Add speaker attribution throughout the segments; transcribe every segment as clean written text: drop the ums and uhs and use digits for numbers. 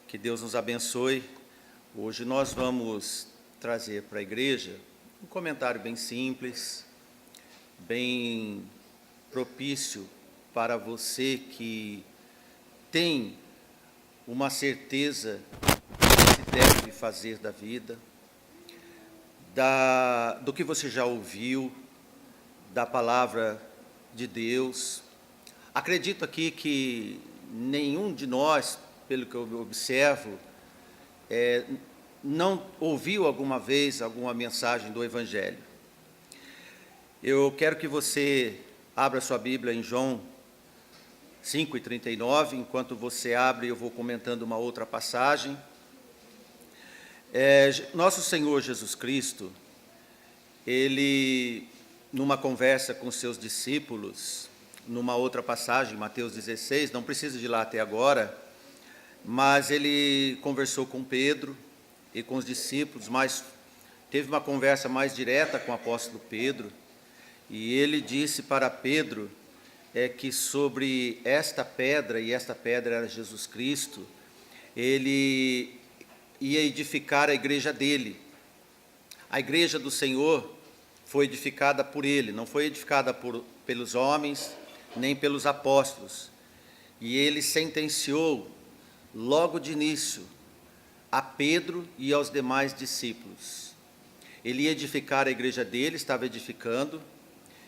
Speaker 1: Que Deus nos abençoe. Hoje nós vamos trazer para a igreja um comentário bem simples, bem propício para você que tem uma certeza do que se deve fazer da vida, do que você já ouviu, da palavra de Deus. Acredito aqui que nenhum de nós, pelo que eu observo, não ouviu alguma vez alguma mensagem do Evangelho. Eu quero que você abra sua Bíblia em João 5:39. Enquanto você abre, eu vou comentando uma outra passagem. Nosso Senhor Jesus Cristo, Ele, numa conversa com seus discípulos, numa outra passagem, Mateus 16, não precisa de ir lá até agora, mas ele conversou com Pedro e com os discípulos, mas teve uma conversa mais direta com o apóstolo Pedro, e ele disse para Pedro que sobre esta pedra, e esta pedra era Jesus Cristo, ele ia edificar a igreja dele. A igreja do Senhor foi edificada por ele, não foi edificada pelos homens, nem pelos apóstolos. E ele sentenciou logo de início a Pedro e aos demais discípulos. Ele ia edificar a igreja dele, estava edificando,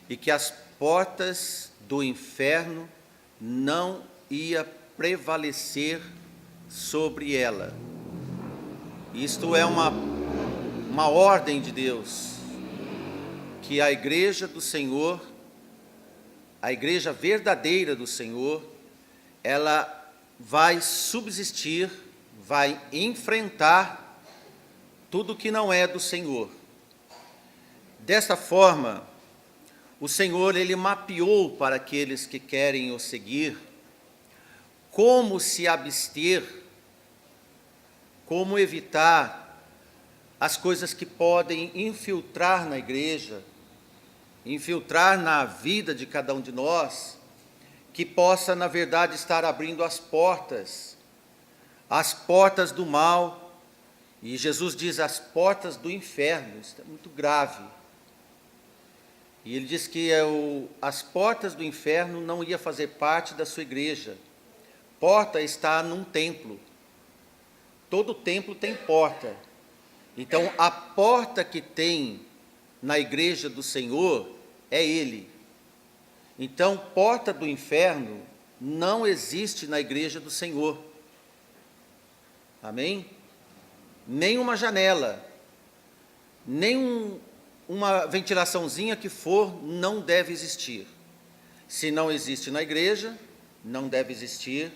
Speaker 1: e que as portas do inferno não ia prevalecer sobre ela. Isto é uma ordem de Deus, que a igreja do Senhor, a igreja verdadeira do Senhor, ela vai subsistir, vai enfrentar tudo que não é do Senhor. Desta forma, o Senhor, Ele mapeou para aqueles que querem o seguir, como se abster, como evitar as coisas que podem infiltrar na igreja, infiltrar na vida de cada um de nós, que possa, na verdade, estar abrindo as portas do mal. E Jesus diz as portas do inferno. Isso é muito grave. E ele diz que as portas do inferno não ia fazer parte da sua igreja. Porta está num templo. Todo templo tem porta. Então, a porta que tem na igreja do Senhor é Ele. Então, porta do inferno não existe na igreja do Senhor. Amém? Nem uma janela, nem uma ventilaçãozinha que for, não deve existir. Se não existe na igreja, não deve existir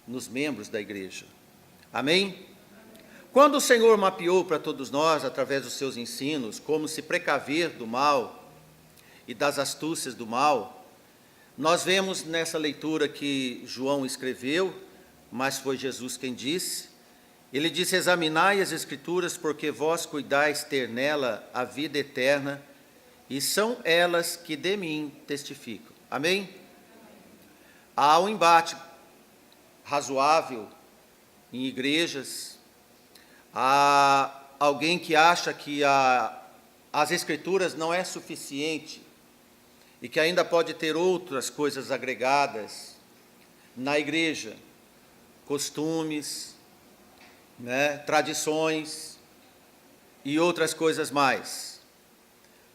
Speaker 1: nos membros da igreja. Amém? Quando o Senhor mapeou para todos nós, através dos seus ensinos, como se precaver do mal e das astúcias do mal, nós vemos nessa leitura que João escreveu, mas foi Jesus quem disse. Ele disse: examinai as Escrituras, porque vós cuidais ter nela a vida eterna, e são elas que de mim testificam. Amém? Há um embate razoável em igrejas. Há alguém que acha que as Escrituras não é suficiente, e que ainda pode ter outras coisas agregadas na igreja, costumes, tradições e outras coisas mais.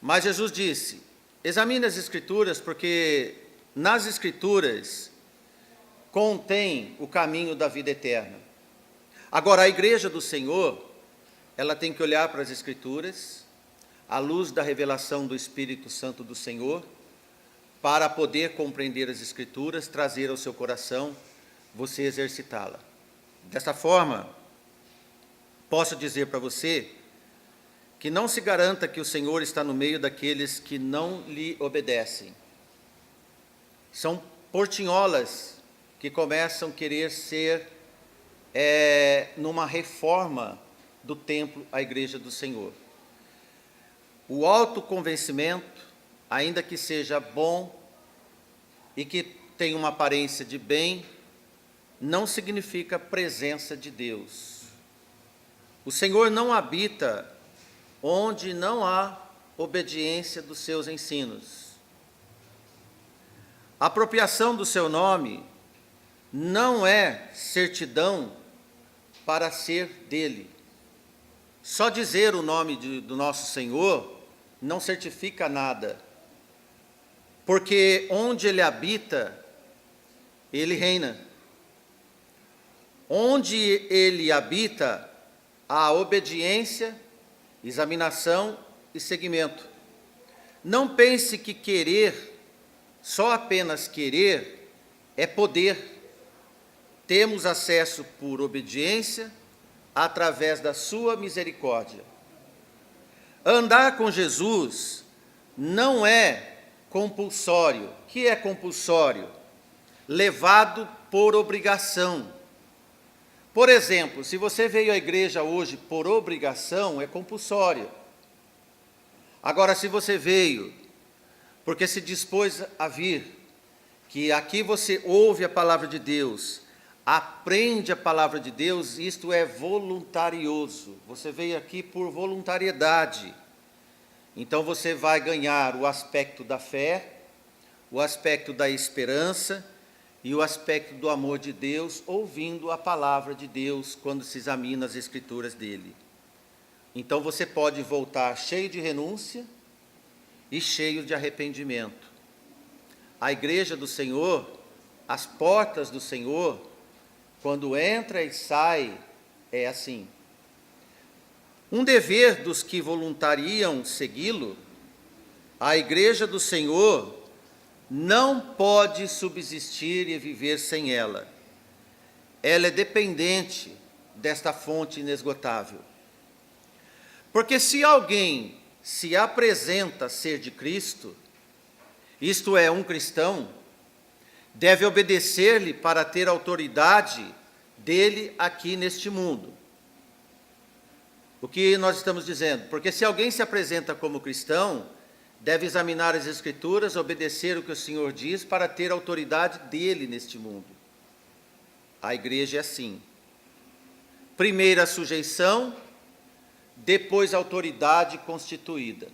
Speaker 1: Mas Jesus disse: examine as Escrituras, porque nas Escrituras contém o caminho da vida eterna. Agora, a igreja do Senhor, ela tem que olhar para as Escrituras, à luz da revelação do Espírito Santo do Senhor, para poder compreender as Escrituras, trazer ao seu coração, você exercitá-la. Desta forma, posso dizer para você que não se garanta que o Senhor está no meio daqueles que não lhe obedecem. São portinholas que começam a querer ser numa reforma do templo, a igreja do Senhor. O autoconvencimento, ainda que seja bom e que tenha uma aparência de bem, não significa presença de Deus. O Senhor não habita onde não há obediência dos seus ensinos. A apropriação do seu nome não é certidão para ser dele. Só dizer o nome do nosso Senhor não certifica nada, porque onde ele habita, ele reina. Onde ele habita, há obediência, examinação e seguimento. Não pense que querer, só apenas querer, é poder. Temos acesso por obediência, através da sua misericórdia. Andar com Jesus não é compulsório. O que é compulsório? Levado por obrigação. Por exemplo, se você veio à igreja hoje por obrigação, é compulsório. Agora, se você veio porque se dispôs a vir, que aqui você ouve a palavra de Deus, aprende a palavra de Deus, isto é voluntarioso. Você veio aqui por voluntariedade. Então você vai ganhar o aspecto da fé, o aspecto da esperança e o aspecto do amor de Deus, ouvindo a palavra de Deus quando se examina as escrituras dele. Então você pode voltar cheio de renúncia e cheio de arrependimento. A igreja do Senhor, as portas do Senhor, quando entra e sai, é assim. Um dever dos que voluntariam segui-lo, a igreja do Senhor não pode subsistir e viver sem ela. Ela é dependente desta fonte inesgotável. Porque se alguém se apresenta ser de Cristo, isto é, um cristão, deve obedecer-lhe para ter autoridade dele aqui neste mundo. O que nós estamos dizendo? Porque se alguém se apresenta como cristão, deve examinar as Escrituras, obedecer o que o Senhor diz para ter autoridade dele neste mundo. A igreja é assim. Primeiro a sujeição, depois a autoridade constituída.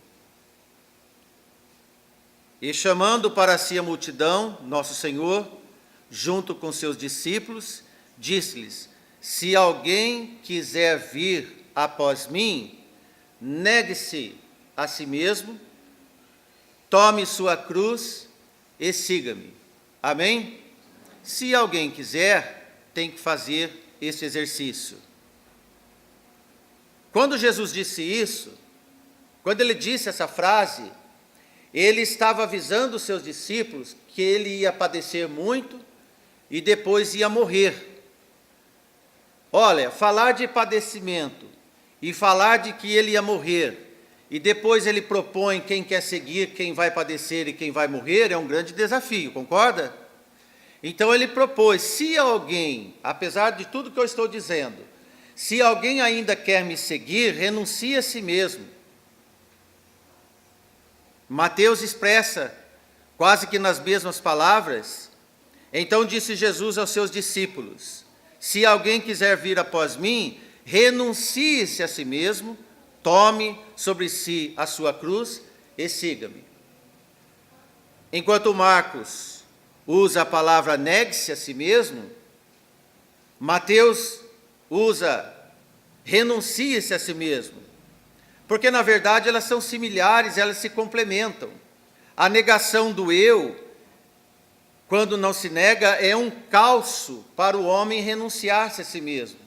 Speaker 1: E chamando para si a multidão, nosso Senhor, junto com seus discípulos, disse-lhes: se alguém quiser vir após mim, negue-se a si mesmo, tome sua cruz e siga-me. Amém? Se alguém quiser, tem que fazer esse exercício. Quando Jesus disse isso, quando ele disse essa frase, ele estava avisando os seus discípulos que ele ia padecer muito e depois ia morrer. Olha, falar de padecimento e falar de que ele ia morrer, e depois ele propõe quem quer seguir, quem vai padecer e quem vai morrer, é um grande desafio, concorda? Então ele propôs, se alguém, apesar de tudo que eu estou dizendo, se alguém ainda quer me seguir, renuncie a si mesmo. Mateus expressa, quase que nas mesmas palavras, então disse Jesus aos seus discípulos: se alguém quiser vir após mim, renuncie-se a si mesmo, tome sobre si a sua cruz e siga-me. Enquanto Marcos usa a palavra negue-se a si mesmo, Mateus usa renuncie-se a si mesmo. Porque, na verdade, elas são similares, elas se complementam. A negação do eu, quando não se nega, é um calço para o homem renunciar-se a si mesmo.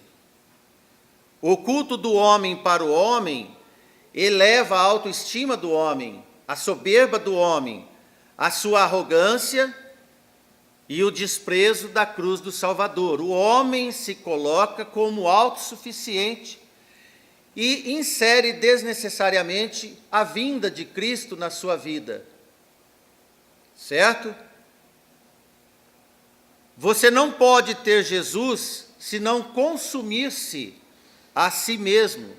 Speaker 1: O culto do homem para o homem eleva a autoestima do homem, a soberba do homem, a sua arrogância e o desprezo da cruz do Salvador. O homem se coloca como autossuficiente e insere desnecessariamente a vinda de Cristo na sua vida. Certo? Você não pode ter Jesus se não consumir-se a si mesmo,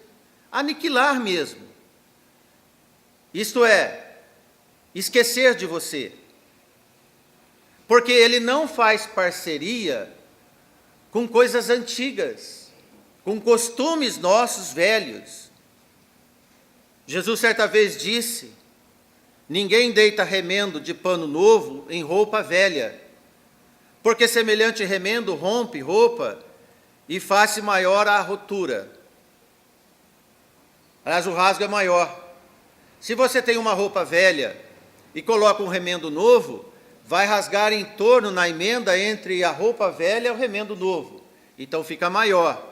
Speaker 1: aniquilar mesmo. Isto é, esquecer de você. Porque ele não faz parceria com coisas antigas, com costumes nossos velhos. Jesus certa vez disse: ninguém deita remendo de pano novo em roupa velha, porque semelhante remendo rompe roupa e faz maior a rotura. Aliás, o rasgo é maior. Se você tem uma roupa velha e coloca um remendo novo, vai rasgar em torno, na emenda entre a roupa velha e o remendo novo. Então fica maior.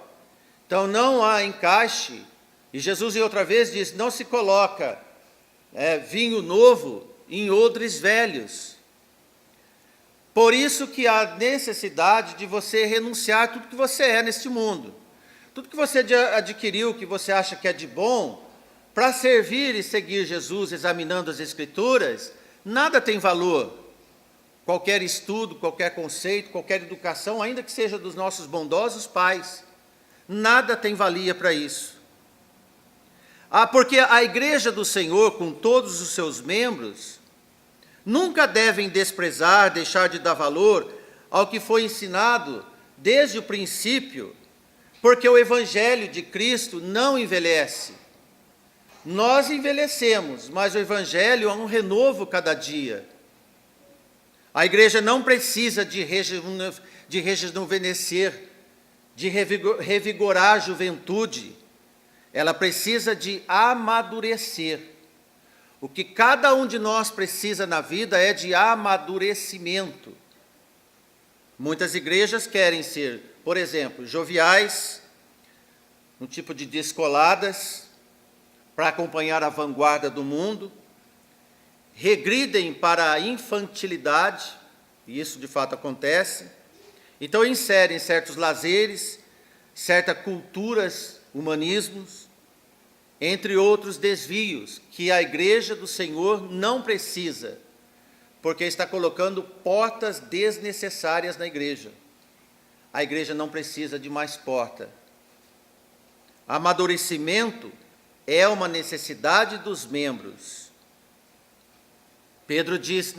Speaker 1: Então não há encaixe. E Jesus, em outra vez, diz: não se coloca vinho novo em odres velhos. Por isso que há necessidade de você renunciar a tudo que você é neste mundo. Tudo que você adquiriu, que você acha que é de bom, para servir e seguir Jesus, examinando as Escrituras, nada tem valor. Qualquer estudo, qualquer conceito, qualquer educação, ainda que seja dos nossos bondosos pais, nada tem valia para isso. Porque a igreja do Senhor, com todos os seus membros, nunca devem desprezar, deixar de dar valor ao que foi ensinado desde o princípio, porque o Evangelho de Cristo não envelhece. Nós envelhecemos, mas o Evangelho é um renovo cada dia. A igreja não precisa de rejuvenescer, de revigorar a juventude. Ela precisa de amadurecer. O que cada um de nós precisa na vida é de amadurecimento. Muitas igrejas querem ser, por exemplo, joviais, um tipo de descoladas, para acompanhar a vanguarda do mundo, regridem para a infantilidade, e isso de fato acontece, então inserem certos lazeres, certas culturas, humanismos, entre outros desvios, que a igreja do Senhor não precisa, porque está colocando portas desnecessárias na igreja. A igreja não precisa de mais porta. Amadurecimento é uma necessidade dos membros. Pedro disse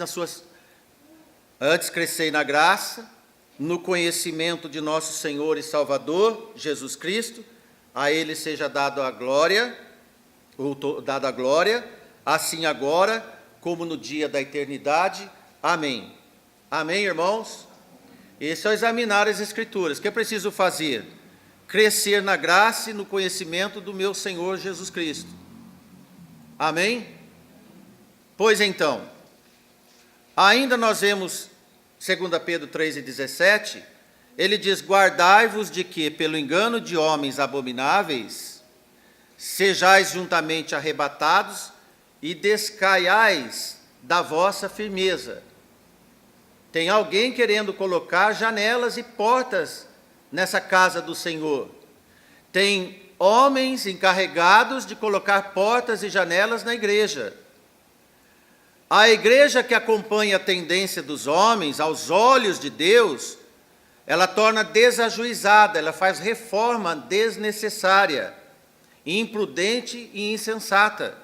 Speaker 1: antes crescei na graça, no conhecimento de nosso Senhor e Salvador, Jesus Cristo, a Ele seja dada a glória, assim agora, como no dia da eternidade. Amém. Amém, irmãos? Esse é o examinar as Escrituras. O que é preciso fazer? Crescer na graça e no conhecimento do meu Senhor Jesus Cristo. Amém? Pois então, ainda nós vemos, 2 Pedro 3,17, ele diz: guardai-vos de que, pelo engano de homens abomináveis, sejais juntamente arrebatados e descaiais da vossa firmeza. Tem alguém querendo colocar janelas e portas nessa casa do Senhor. Tem homens encarregados de colocar portas e janelas na igreja. A igreja que acompanha a tendência dos homens, aos olhos de Deus, ela torna desajuizada, ela faz reforma desnecessária, imprudente e insensata.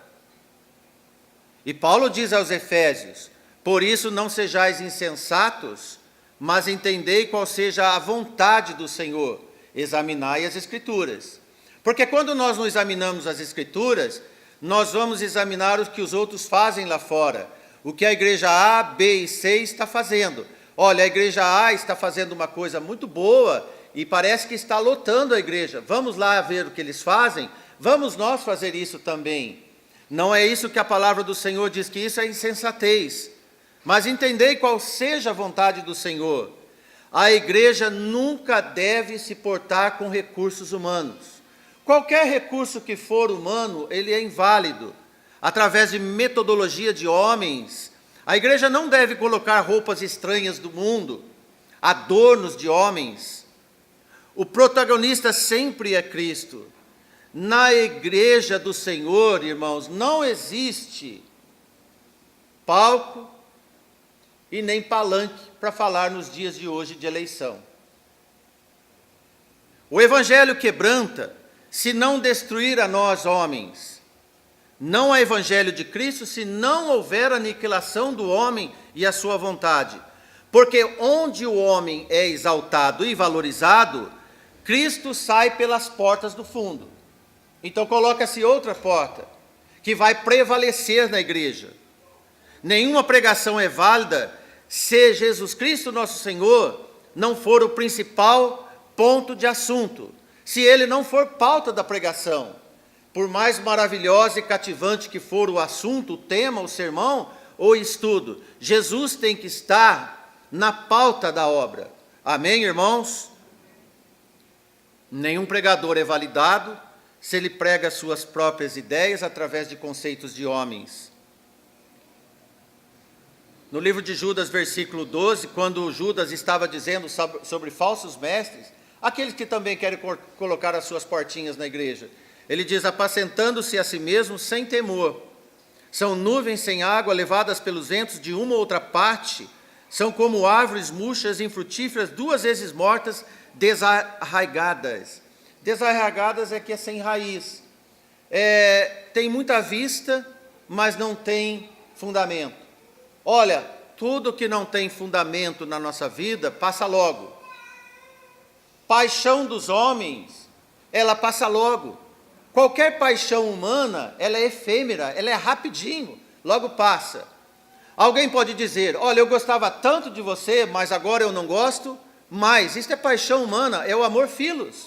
Speaker 1: E Paulo diz aos Efésios: por isso não sejais insensatos, mas entendei qual seja a vontade do Senhor, examinai as Escrituras. Porque quando nós não examinamos as Escrituras, nós vamos examinar o que os outros fazem lá fora, o que a igreja A, B e C está fazendo. Olha, a igreja A está fazendo uma coisa muito boa e parece que está lotando a igreja. Vamos lá ver o que eles fazem? Vamos nós fazer isso também. Não é isso que a palavra do Senhor diz, que isso é insensatez. Mas entendei qual seja a vontade do Senhor. A igreja nunca deve se portar com recursos humanos. Qualquer recurso que for humano, ele é inválido. Através de metodologia de homens, a igreja não deve colocar roupas estranhas do mundo, adornos de homens. O protagonista sempre é Cristo. Na igreja do Senhor, irmãos, não existe palco e nem palanque para falar nos dias de hoje de eleição. O Evangelho quebranta, se não destruir a nós, homens. Não há Evangelho de Cristo se não houver aniquilação do homem e a sua vontade. Porque onde o homem é exaltado e valorizado, Cristo sai pelas portas do fundo. Então coloca-se outra porta, que vai prevalecer na igreja. Nenhuma pregação é válida se Jesus Cristo, nosso Senhor, não for o principal ponto de assunto, se ele não for pauta da pregação. Por mais maravilhosa e cativante que for o assunto, o tema, o sermão ou estudo, Jesus tem que estar na pauta da obra. Amém, irmãos? Nenhum pregador é validado se ele prega suas próprias ideias através de conceitos de homens. No livro de Judas, versículo 12, quando Judas estava dizendo sobre falsos mestres, aqueles que também querem colocar as suas portinhas na igreja, ele diz: apacentando-se a si mesmo sem temor. São nuvens sem água levadas pelos ventos de uma ou outra parte, são como árvores murchas e infrutíferas, 2 vezes mortas, desarraigadas. Desarraigadas é que é sem raiz. Tem muita vista, mas não tem fundamento. Olha, tudo que não tem fundamento na nossa vida, passa logo. Paixão dos homens, ela passa logo. Qualquer paixão humana, ela é efêmera, ela é rapidinho, logo passa. Alguém pode dizer: olha, eu gostava tanto de você, mas agora eu não gosto mais. Isso é paixão humana, é o amor filos.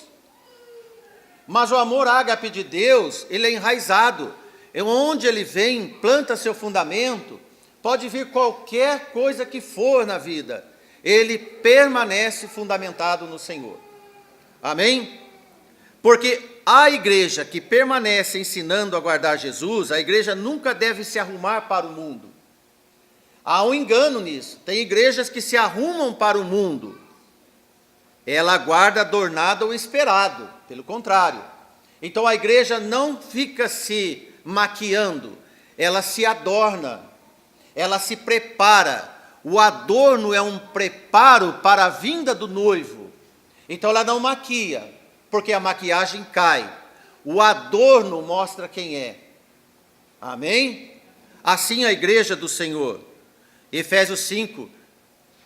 Speaker 1: Mas o amor ágape de Deus, ele é enraizado. Onde ele vem, planta seu fundamento, pode vir qualquer coisa que for na vida, ele permanece fundamentado no Senhor. Amém? Porque a igreja que permanece ensinando a guardar Jesus, a igreja nunca deve se arrumar para o mundo. Há um engano nisso. Tem igrejas que se arrumam para o mundo. Ela guarda adornado ou esperado, pelo contrário. Então a igreja não fica se maquiando, ela se adorna, ela se prepara. O adorno é um preparo para a vinda do noivo. Então ela não maquia, porque a maquiagem cai. O adorno mostra quem é. Amém? Assim a igreja do Senhor. Efésios 5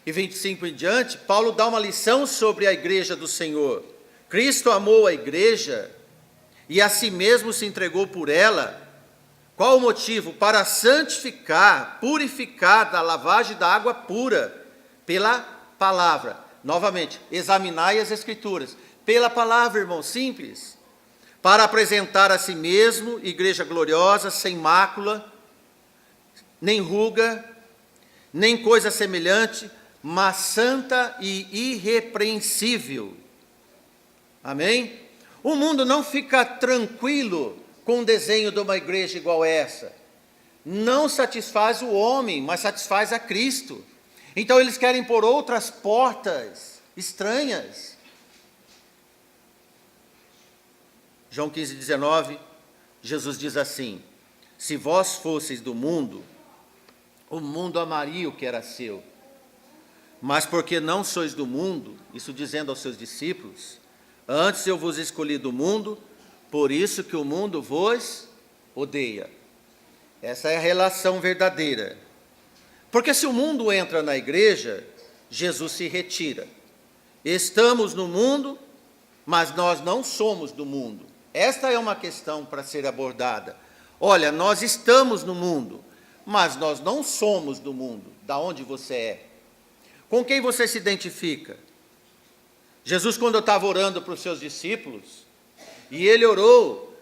Speaker 1: e 25 em diante, Paulo dá uma lição sobre a igreja do Senhor. Cristo amou a igreja e a si mesmo se entregou por ela. Qual o motivo? Para santificar, purificar da lavagem da água pura, pela palavra. Novamente, examinai as Escrituras. Pela palavra, irmão, simples. Para apresentar a si mesmo, igreja gloriosa, sem mácula, nem ruga, nem coisa semelhante, mas santa e irrepreensível. Amém? O mundo não fica tranquilo com o desenho de uma igreja igual essa. Não satisfaz o homem, mas satisfaz a Cristo. Então eles querem pôr outras portas estranhas. João 15:19, Jesus diz assim: se vós fosseis do mundo, o mundo amaria o que era seu. Mas porque não sois do mundo, isso dizendo aos seus discípulos, antes eu vos escolhi do mundo, por isso que o mundo vos odeia. Essa é a relação verdadeira. Porque se o mundo entra na igreja, Jesus se retira. Estamos no mundo, mas nós não somos do mundo. Esta é uma questão para ser abordada. Olha, nós estamos no mundo, mas nós não somos do mundo. Da onde você é? Com quem você se identifica? Jesus, quando estava orando para os seus discípulos, e ele orou,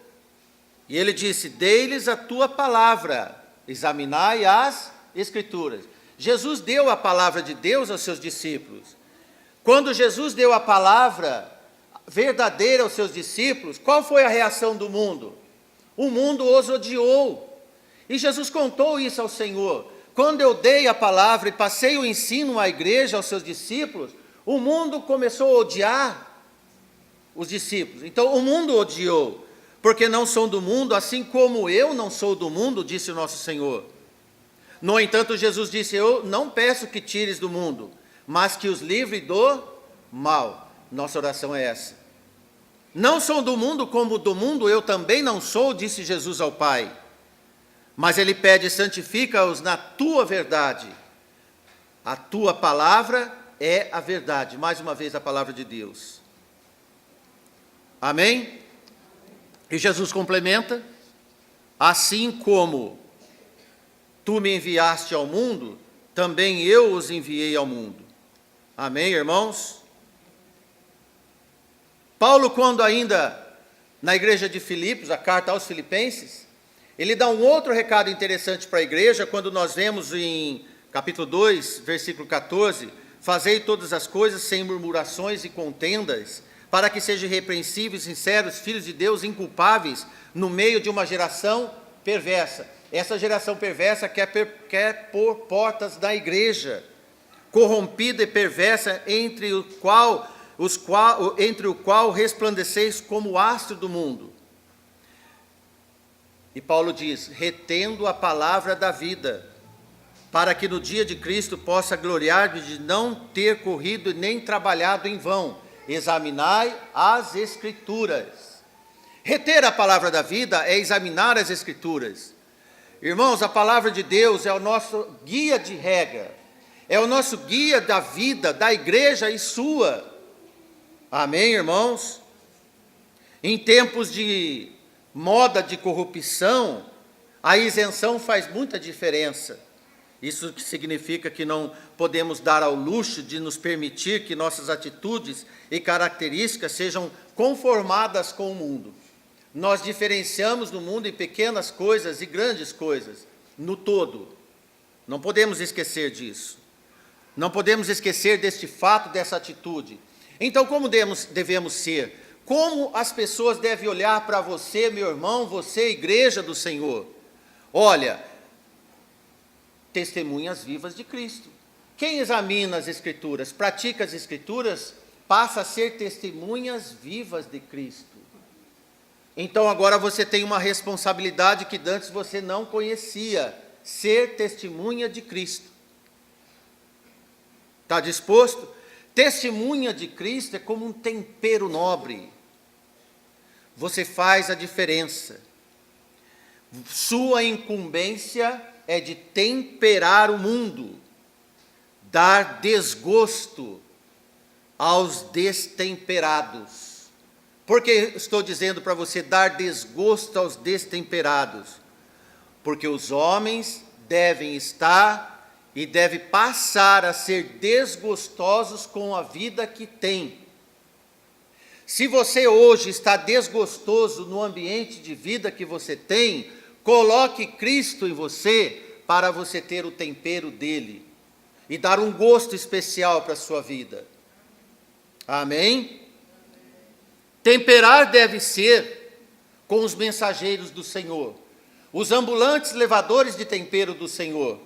Speaker 1: e ele disse: dei-lhes a tua palavra, examinai as Escrituras. Jesus deu a palavra de Deus aos seus discípulos. Quando Jesus deu a palavra verdadeira aos seus discípulos, qual foi a reação do mundo? O mundo os odiou. E Jesus contou isso ao Senhor. Quando eu dei a palavra e passei o ensino à igreja, aos seus discípulos, o mundo começou a odiar os discípulos. Então o mundo odiou, porque não são do mundo, assim como eu não sou do mundo, disse o nosso Senhor. No entanto, Jesus disse: eu não peço que tires do mundo, mas que os livre do mal. Nossa oração é essa. Não são do mundo como do mundo eu também não sou, disse Jesus ao Pai. Mas ele pede: santifica-os na tua verdade. A tua palavra é a verdade. Mais uma vez a palavra de Deus. Amém? E Jesus complementa: assim como tu me enviaste ao mundo, também eu os enviei ao mundo. Amém, irmãos? Paulo, quando ainda na igreja de Filipos, a carta aos Filipenses, ele dá um outro recado interessante para a igreja, quando nós vemos em capítulo 2, versículo 14, fazei todas as coisas sem murmurações e contendas, para que sejam irrepreensíveis, sinceros, filhos de Deus, inculpáveis, no meio de uma geração perversa. Essa geração perversa quer pôr portas da igreja, corrompida e perversa, entre o qual resplandeceis como o astro do mundo. E Paulo diz: retendo a palavra da vida, para que no dia de Cristo possa gloriar-me de não ter corrido nem trabalhado em vão. Examinai as Escrituras. Reter a palavra da vida é examinar as Escrituras. Irmãos, a palavra de Deus é o nosso guia de regra, é o nosso guia da vida, da igreja e sua. Amém, irmãos? Em tempos de moda de corrupção, a isenção faz muita diferença. Isso significa que não podemos dar ao luxo de nos permitir que nossas atitudes e características sejam conformadas com o mundo. Nós diferenciamos no mundo em pequenas coisas e grandes coisas, no todo. Não podemos esquecer disso. Não podemos esquecer deste fato, dessa atitude. Então, como devemos ser? Como as pessoas devem olhar para você, meu irmão, você, igreja do Senhor? Olha, testemunhas vivas de Cristo. Quem examina as Escrituras, pratica as Escrituras, passa a ser testemunhas vivas de Cristo. Então agora você tem uma responsabilidade que antes você não conhecia: ser testemunha de Cristo. Está disposto? Testemunha de Cristo é como um tempero nobre. Você faz a diferença. Sua incumbência é de temperar o mundo, dar desgosto aos destemperados. Por que estou dizendo para você dar desgosto aos destemperados? Porque os homens devem estar e devem passar a ser desgostosos com a vida que têm. Se você hoje está desgostoso no ambiente de vida que você tem, coloque Cristo em você para você ter o tempero dele e dar um gosto especial para a sua vida. Amém? Temperar deve ser com os mensageiros do Senhor, os ambulantes levadores de tempero do Senhor.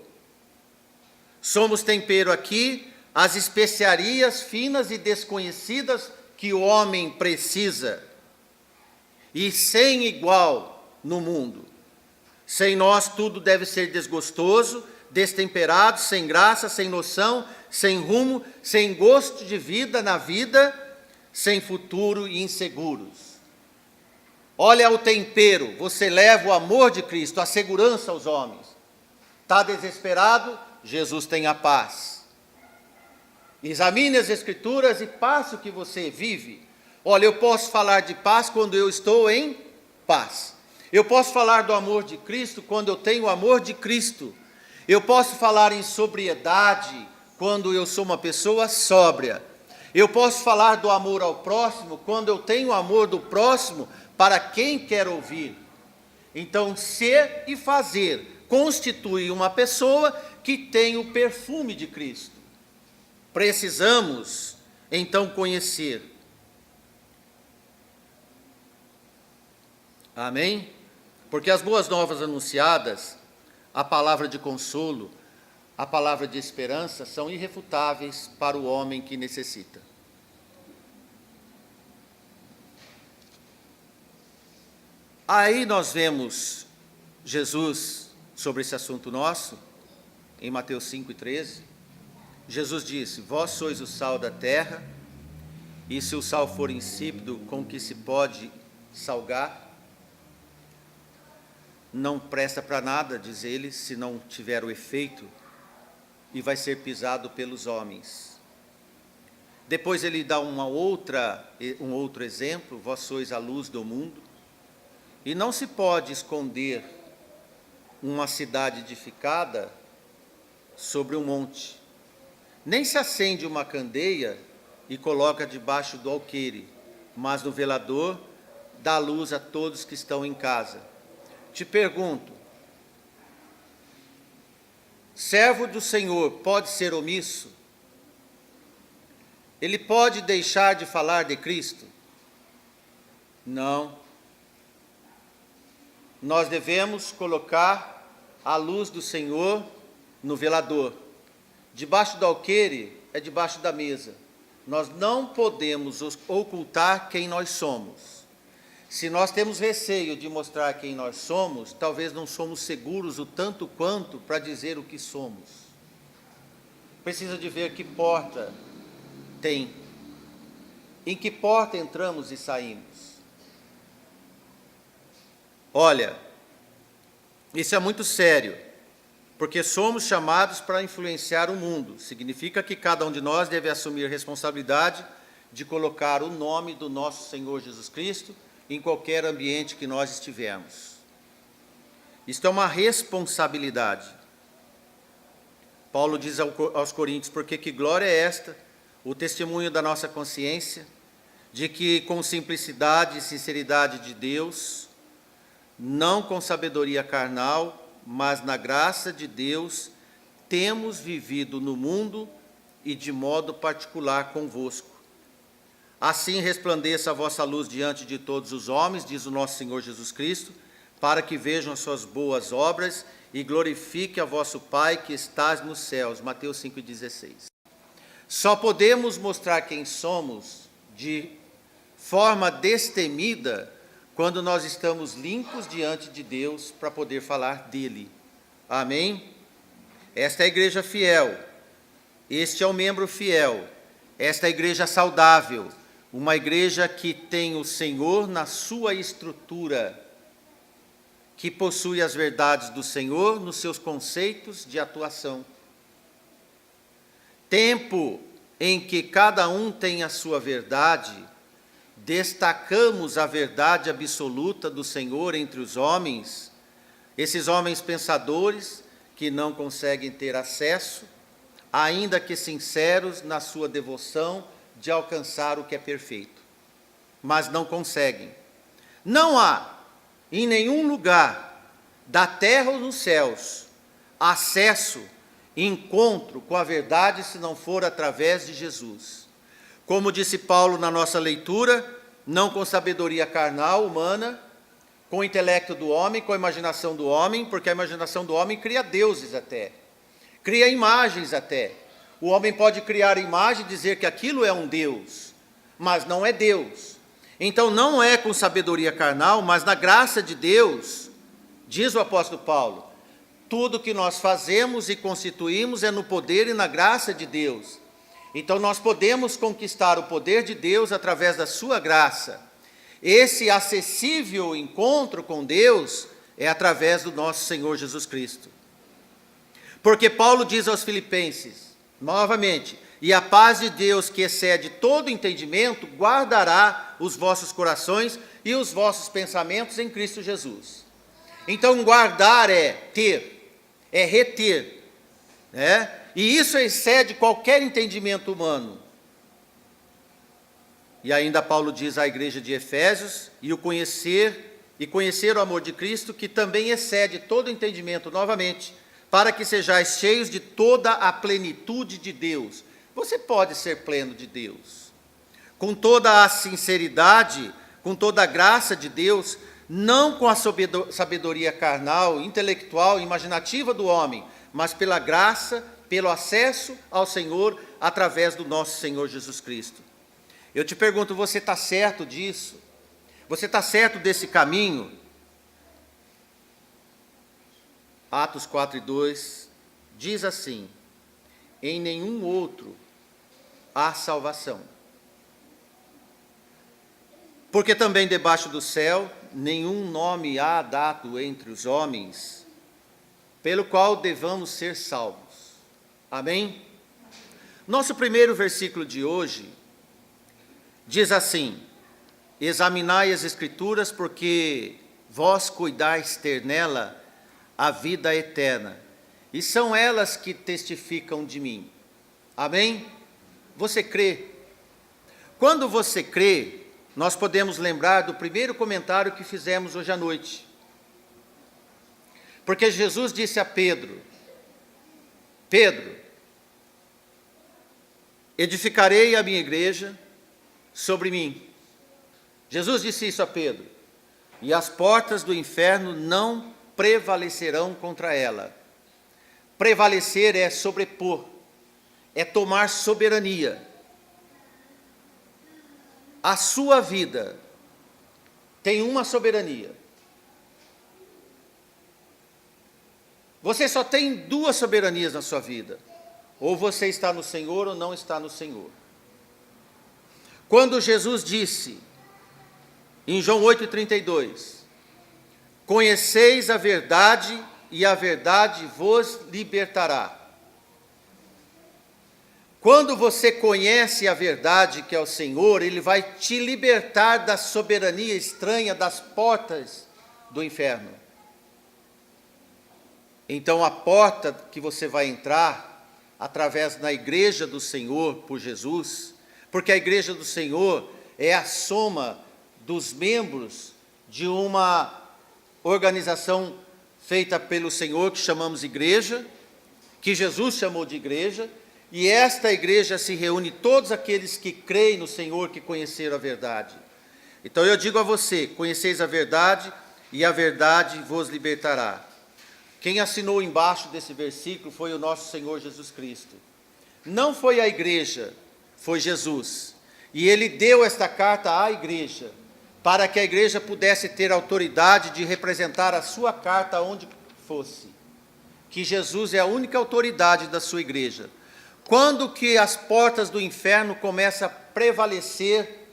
Speaker 1: Somos tempero aqui, as especiarias finas e desconhecidas que o homem precisa, e sem igual no mundo. Sem nós tudo deve ser desgostoso, destemperado, sem graça, sem noção, sem rumo, sem gosto de vida na vida, sem futuro e inseguros. Olha o tempero, você leva o amor de Cristo, a segurança aos homens. Está desesperado? Jesus tem a paz. Examine as Escrituras e passe o que você vive. Olha, eu posso falar de paz quando eu estou em paz. Eu posso falar do amor de Cristo quando eu tenho o amor de Cristo. Eu posso falar em sobriedade quando eu sou uma pessoa sóbria. Eu posso falar do amor ao próximo quando eu tenho o amor do próximo para quem quer ouvir. Então, ser e fazer constitui uma pessoa que tem o perfume de Cristo. Precisamos, então, conhecer. Amém? Porque as boas novas anunciadas, a palavra de consolo, a palavra de esperança, são irrefutáveis para o homem que necessita. Aí nós vemos Jesus, sobre esse assunto nosso, em Mateus 5,13, Jesus disse: vós sois o sal da terra, e se o sal for insípido, com que se pode salgar? Não presta para nada, diz ele, se não tiver o efeito e vai ser pisado pelos homens. Depois ele dá um outro exemplo: vós sois a luz do mundo, e não se pode esconder uma cidade edificada sobre um monte, nem se acende uma candeia e coloca debaixo do alqueire, mas no velador dá luz a todos que estão em casa. Te pergunto, servo do Senhor pode ser omisso? Ele pode deixar de falar de Cristo? Não. Nós devemos colocar a luz do Senhor no velador. Debaixo do alqueire é debaixo da mesa. Nós não podemos ocultar quem nós somos. Se nós temos receio de mostrar quem nós somos, talvez não somos seguros o tanto quanto para dizer o que somos. Precisa de ver que porta tem. Em que porta entramos e saímos? Olha, isso é muito sério, porque somos chamados para influenciar o mundo. Significa que cada um de nós deve assumir a responsabilidade de colocar o nome do nosso Senhor Jesus Cristo em qualquer ambiente que nós estivermos. Isto é uma responsabilidade. Paulo diz aos Coríntios: porque que glória é esta, o testemunho da nossa consciência, de que com simplicidade e sinceridade de Deus, não com sabedoria carnal, mas na graça de Deus, temos vivido no mundo e de modo particular convosco. Assim resplandeça a vossa luz diante de todos os homens, diz o nosso Senhor Jesus Cristo, para que vejam as suas boas obras e glorifique a vosso Pai que estás nos céus. Mateus 5,16. Só podemos mostrar quem somos de forma destemida quando nós estamos limpos diante de Deus para poder falar dele. Amém? Esta é a igreja fiel, este é o membro fiel, esta é a igreja saudável, uma igreja que tem o Senhor na sua estrutura, que possui as verdades do Senhor nos seus conceitos de atuação. Tempo em que cada um tem a sua verdade, destacamos a verdade absoluta do Senhor entre os homens, esses homens pensadores que não conseguem ter acesso, ainda que sinceros na sua devoção de alcançar o que é perfeito, mas não conseguem. Não há em nenhum lugar da terra ou nos céus acesso, encontro com a verdade se não for através de Jesus. Como disse Paulo na nossa leitura, não com sabedoria carnal, humana, com o intelecto do homem, com a imaginação do homem, porque a imaginação do homem cria deuses até, cria imagens até. O homem pode criar imagem e dizer que aquilo é um Deus, mas não é Deus. Então não é com sabedoria carnal, mas na graça de Deus, diz o apóstolo Paulo, tudo que nós fazemos e constituímos é no poder e na graça de Deus. Então nós podemos conquistar o poder de Deus através da sua graça. Esse acessível encontro com Deus é através do nosso Senhor Jesus Cristo. Porque Paulo diz aos Filipenses, novamente, e a paz de Deus que excede todo entendimento, guardará os vossos corações e os vossos pensamentos em Cristo Jesus. Então guardar é ter, é reter, né? E isso excede qualquer entendimento humano. E ainda Paulo diz à igreja de Efésios, e conhecer o amor de Cristo, que também excede todo entendimento, novamente, para que sejais cheios de toda a plenitude de Deus. Você pode ser pleno de Deus, com toda a sinceridade, com toda a graça de Deus, não com a sabedoria carnal, intelectual, imaginativa do homem, mas pela graça, pelo acesso ao Senhor, através do nosso Senhor Jesus Cristo. Eu te pergunto, você está certo disso? Você está certo desse caminho? Atos 4:2 diz assim, em nenhum outro há salvação. Porque também debaixo do céu nenhum nome há dado entre os homens, pelo qual devamos ser salvos. Amém? Nosso primeiro versículo de hoje diz assim: examinai as Escrituras, porque vós cuidais ter nela a vida eterna, e são elas que testificam de mim. Amém? Você crê? Quando você crê, nós podemos lembrar do primeiro comentário que fizemos hoje à noite. Porque Jesus disse a Pedro: Pedro, edificarei a minha igreja sobre mim. Jesus disse isso a Pedro. E as portas do inferno não prevalecerão contra ela. Prevalecer é sobrepor, é tomar soberania. A sua vida tem uma soberania. Você só tem duas soberanias na sua vida. Ou você está no Senhor ou não está no Senhor. Quando Jesus disse, em João 8,32, conheceis a verdade e a verdade vos libertará. Quando você conhece a verdade, que é o Senhor, Ele vai te libertar da soberania estranha das portas do inferno. Então a porta que você vai entrar, através da igreja do Senhor, por Jesus, porque a igreja do Senhor é a soma dos membros de uma organização feita pelo Senhor, que chamamos igreja, que Jesus chamou de igreja, e esta igreja se reúne todos aqueles que creem no Senhor, que conheceram a verdade. Então eu digo a você, conheceis a verdade, e a verdade vos libertará. Quem assinou embaixo desse versículo foi o nosso Senhor Jesus Cristo. Não foi a igreja, foi Jesus. E Ele deu esta carta à igreja, para que a igreja pudesse ter autoridade de representar a sua carta onde fosse. Que Jesus é a única autoridade da sua igreja. Quando que as portas do inferno começam a prevalecer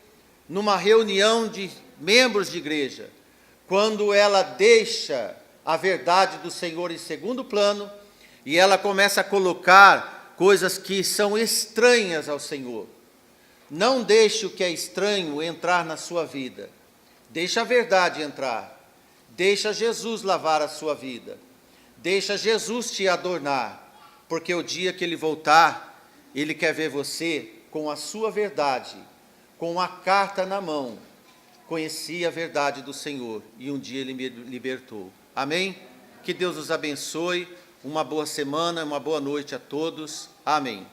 Speaker 1: numa reunião de membros de igreja? Quando ela deixa a verdade do Senhor em segundo plano e ela começa a colocar coisas que são estranhas ao Senhor. Não deixe o que é estranho entrar na sua vida. Deixa a verdade entrar. Deixa Jesus lavar a sua vida. Deixa Jesus te adornar. Porque o dia que Ele voltar, Ele quer ver você com a sua verdade, com a carta na mão. Conheci a verdade do Senhor e um dia Ele me libertou. Amém? Que Deus os abençoe. Uma boa semana, uma boa noite a todos. Amém.